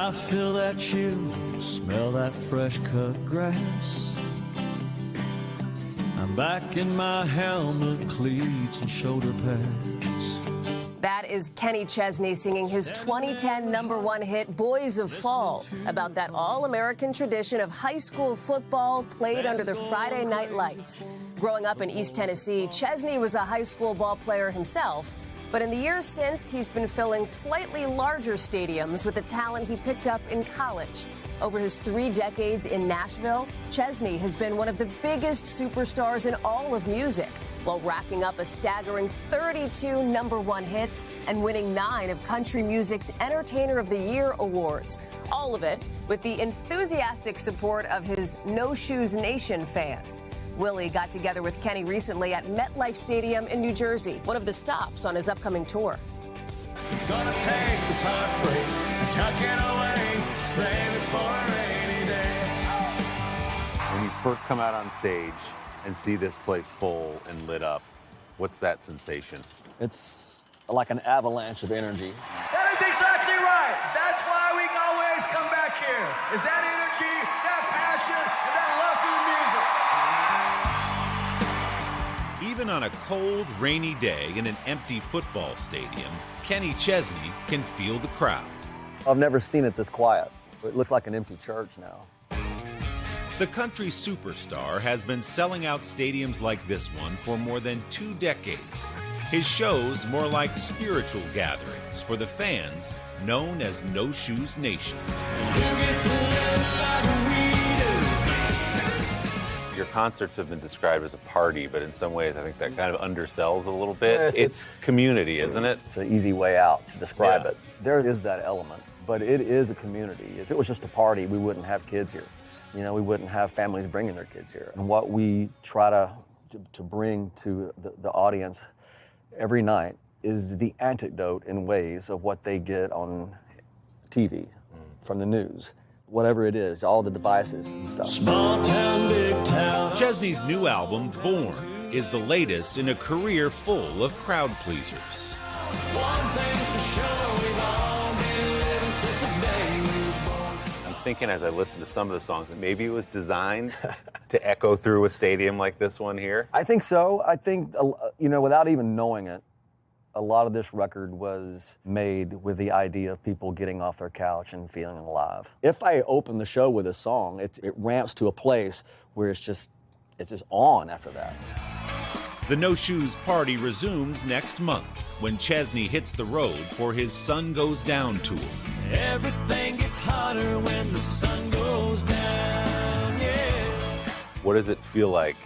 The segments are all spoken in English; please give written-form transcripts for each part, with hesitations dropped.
I feel that chill, smell that fresh cut grass. I'm back in my helmet, cleats, and shoulder pads. That is Kenny Chesney singing his 2010 #1 hit, Boys of Fall, about that all-American tradition of high school football played under the Friday night lights. Growing up in East Tennessee, Chesney was a high school ball player himself, but in the years since, he's been filling slightly larger stadiums with the talent he picked up in college. Over his 3 decades in Nashville, Chesney has been one of the biggest superstars in all of music, while racking up a staggering 32 #1 hits and winning 9 of country music's Entertainer of the Year awards. All of it with the enthusiastic support of his No Shoes Nation fans. Willie got together with Kenny recently at MetLife Stadium in New Jersey, one of the stops on his upcoming tour. Gonna take this heartbreak and tuck it away, save it for a rainy day. When you first come out on stage and see this place full and lit up, what's that sensation? It's like an avalanche of energy. That is exactly right. That's why we always come back here. Is that energy, that passion, and that love for the music. Even on a cold, rainy day in an empty football stadium, Kenny Chesney can feel the crowd. I've never seen it this quiet. It looks like an empty church now. The country superstar has been selling out stadiums like this one for more than 2 decades. His shows more like spiritual gatherings for the fans known as No Shoes Nation. Your concerts have been described as a party, but in some ways I think that kind of undersells a little bit. It's community, isn't it? It's an easy way out to describe Yeah. it. There is that element, but it is a community. If it was just a party, we wouldn't have kids here. You know, we wouldn't have families bringing their kids here. And what we try to bring to the audience every night is the antidote in ways of what they get on TV, from the news. Whatever it is, all the devices and stuff. Small town, big town. Chesney's new album, Born, is the latest in a career full of crowd pleasers. One thing's for sure, we've all been living since the day we were born. I'm thinking as I listen to some of the songs that maybe it was designed to echo through a stadium like this one here. I think so. I think, you know, without even knowing it, a lot of this record was made with the idea of people getting off their couch and feeling alive. If I open the show with a song, it ramps to a place where it's just on after that. The No Shoes party resumes next month when Chesney hits the road for his Sun Goes Down tour. Everything gets hotter when the sun goes down, yeah. What does it feel like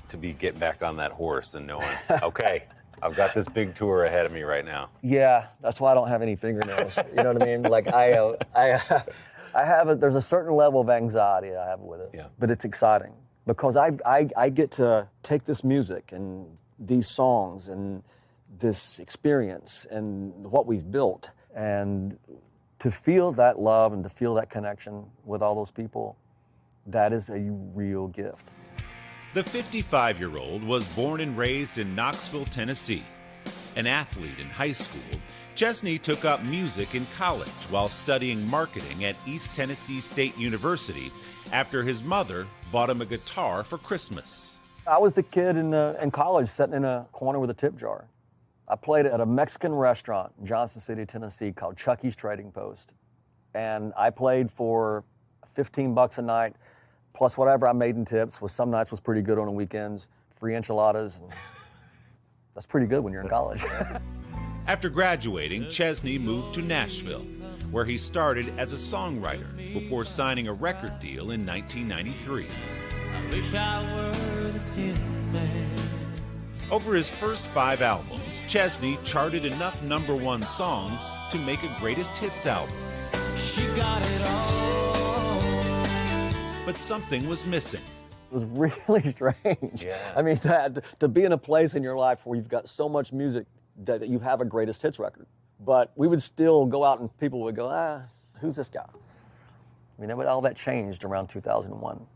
to be getting back on that horse and knowing, okay, I've got this big tour ahead of me right now? Yeah, that's why I don't have any fingernails. You know what I mean? Like I have there's a certain level of anxiety I have with it. Yeah. But it's exciting because I get to take this music and these songs and this experience and what we've built, and to feel that love and to feel that connection with all those people, that is a real gift. The 55-year-old was born and raised in Knoxville, Tennessee. An athlete in high school, Chesney took up music in college while studying marketing at East Tennessee State University after his mother bought him a guitar for Christmas. I was the kid in college sitting in a corner with a tip jar. I played at a Mexican restaurant in Johnson City, Tennessee called Chucky's Trading Post. And I played for $15 a night, plus whatever I made in tips, was some nights was pretty good on the weekends, free enchiladas. And that's pretty good when you're in college. After graduating, Chesney moved to Nashville, where he started as a songwriter before signing a record deal in 1993. I wish I were the Tin Man. Over his first 5 albums, Chesney charted enough #1 songs to make a greatest hits album. She got it all. But something was missing. It was really strange. Yeah. I mean, to be in a place in your life where you've got so much music that you have a greatest hits record. But we would still go out and people would go, who's this guy? You know, but all that changed around 2001.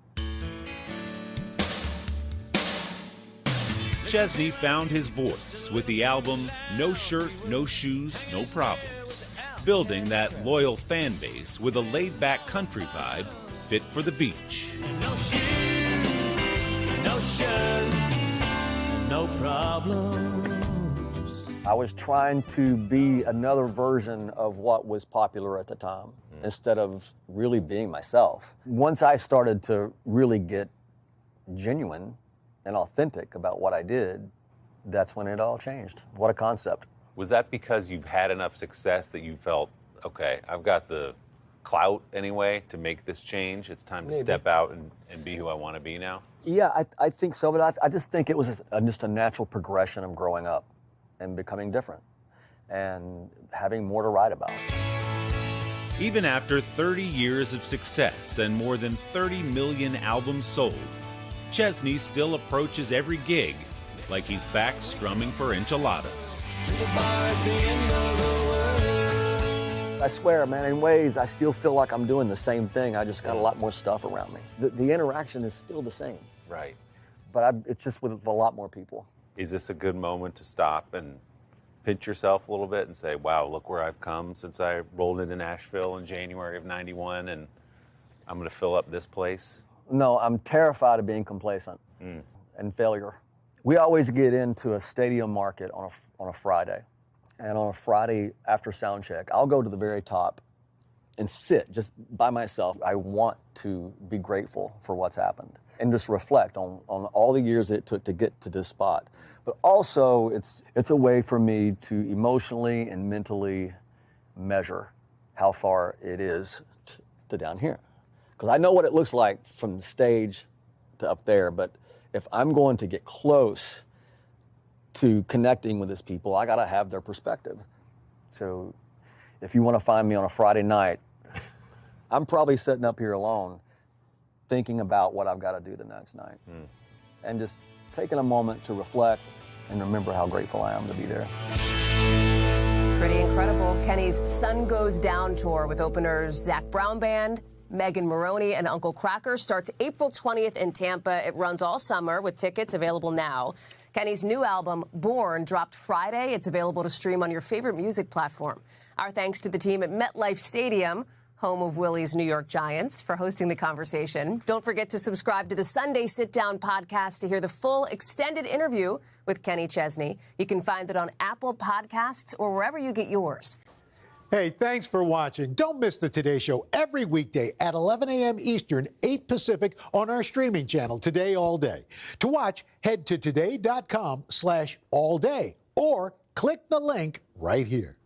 Chesney found his voice with the album No Shirt, No Shoes, No Problems. building that loyal fan base with a laid-back country vibe fit for the beach. No shoes, no shirt, no problems. I was trying to be another version of what was popular at the time instead of really being myself. Once I started to really get genuine and authentic about what I did, that's when it all changed. What a concept. Was that because you've had enough success that you felt, okay, I've got the clout anyway to make this change? It's time to step out and be who I want to be now? Yeah, I think so, but I just think it was just a natural progression of growing up and becoming different and having more to write about. Even after 30 years of success and more than 30 million albums sold, Chesney still approaches every gig like he's back strumming for enchiladas. I swear, man, in ways I still feel like I'm doing the same thing. I just got a lot more stuff around me. The interaction is still the same. Right. But it's just with a lot more people. Is this a good moment to stop and pinch yourself a little bit and say, wow, look where I've come since I rolled into Nashville in January of '91 and I'm going to fill up this place? No, I'm terrified of being complacent and failure. We always get into a stadium market on a Friday. And on a Friday after sound check, I'll go to the very top and sit just by myself. I want to be grateful for what's happened and just reflect on all the years it took to get to this spot. But also, it's a way for me to emotionally and mentally measure how far it is to down here. Because I know what it looks like from the stage to up there, but if I'm going to get close to connecting with these people, I gotta have their perspective. So if you wanna find me on a Friday night, I'm probably sitting up here alone thinking about what I've gotta do the next night. And just taking a moment to reflect and remember how grateful I am to be there. Pretty incredible. Kenny's Sun Goes Down tour with openers Zac Brown Band, Megan Maroney, and Uncle Kracker starts April 20th in Tampa. It runs all summer with tickets available now. Kenny's new album, Born, dropped Friday. It's available to stream on your favorite music platform. Our thanks to the team at MetLife Stadium, home of Willie's New York Giants, for hosting the conversation. Don't forget to subscribe to the Sunday Sitdown podcast to hear the full extended interview with Kenny Chesney. You can find it on Apple Podcasts or wherever you get yours. Hey, thanks for watching. Don't miss the Today Show every weekday at 11 a.m. Eastern, 8 Pacific on our streaming channel, Today All Day. To watch, head to today.com/allday or click the link right here.